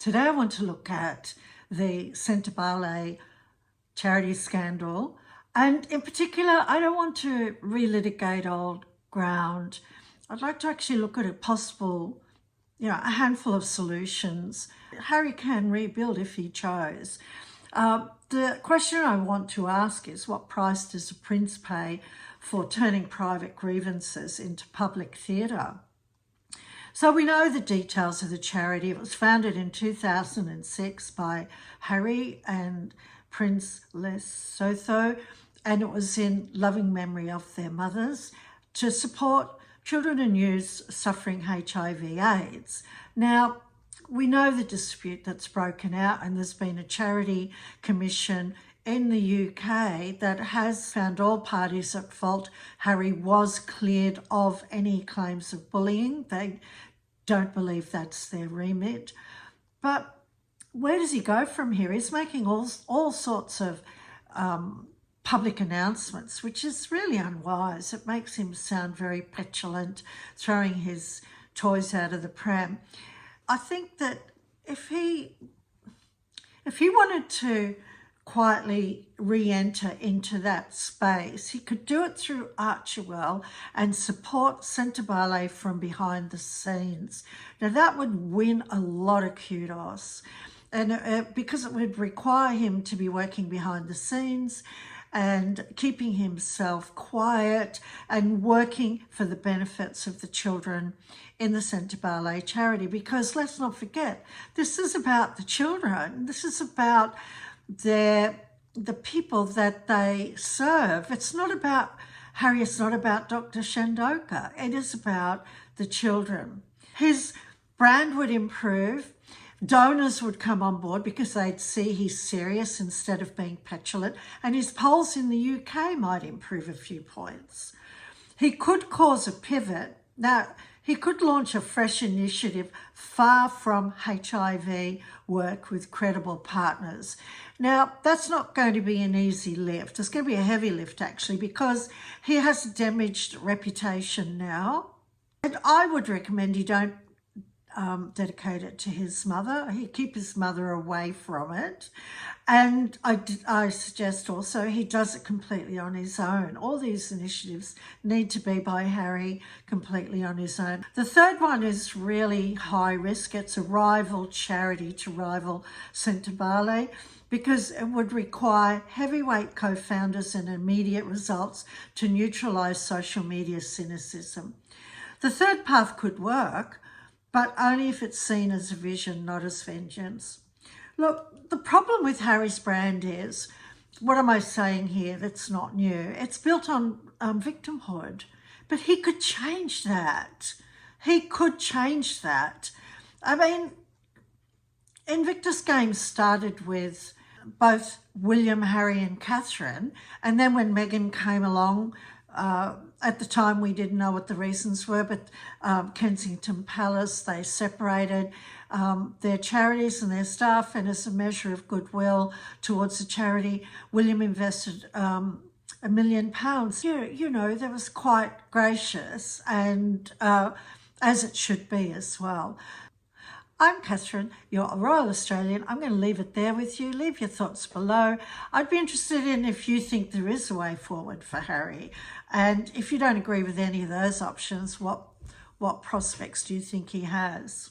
Today I want to look at the Senteballe charity scandal, and in particular I don't want to relitigate old ground. I'd like to actually look at a possible, a handful of solutions. Harry can rebuild if he chose. The question I want to ask is, what price does a prince pay for turning private grievances into public theatre? So we know the details of the charity. It was founded in 2006 by Harry and Prince Lesotho, and it was in loving memory of their mothers to support children and youths suffering HIV/AIDS. Now, we know the dispute that's broken out, and there's been a charity commission in the UK that has found all parties at fault. Harry was cleared of any claims of bullying. They don't believe that's their remit. But where does he go from here? He's making all sorts of public announcements, which is really unwise. It makes him sound very petulant, throwing his toys out of the pram. I think that if he wanted to quietly re-enter into that space, he could do it through Archewell and support Senteballe from behind the scenes. Now that would win a lot of kudos, and because it would require him to be working behind the scenes and keeping himself quiet and working for the benefits of the children in the Senteballe charity. Because let's not forget, this is about the children. This is about the people that they serve. It's not about Harry, it's not about Dr. Shandoka. It is about the children. His brand would improve. Donors would come on board because they'd see he's serious instead of being petulant, and his polls in the UK might improve a few points. He could cause a pivot. Now, he could launch a fresh initiative far from HIV work with credible partners. Now, that's not going to be an easy lift. It's going to be a heavy lift, actually, because he has a damaged reputation now. And I would recommend he don't dedicate it to his mother. He keep his mother away from it. And I suggest also he does it completely on his own. All these initiatives need to be by Harry completely on his own. The third one is really high risk. It's a rival charity to rival Senteballe, because it would require heavyweight co-founders and immediate results to neutralise social media cynicism. The third path could work, but only if it's seen as a vision, not as vengeance. Look, the problem with Harry's brand is, what am I saying here that's not new? It's built on victimhood, but he could change that. He could change that. I mean, Invictus Games started with both William, Harry and Catherine, and then when Meghan came along, at the time we didn't know what the reasons were, but Kensington Palace, they separated their charities and their staff, and as a measure of goodwill towards the charity, William invested £1 million. You know, that was quite gracious, and as it should be as well. I'm Catherine, you're a Royal Australian. I'm going to leave it there with you. Leave your thoughts below. I'd be interested in if you think there is a way forward for Harry. And if you don't agree with any of those options, what prospects do you think he has?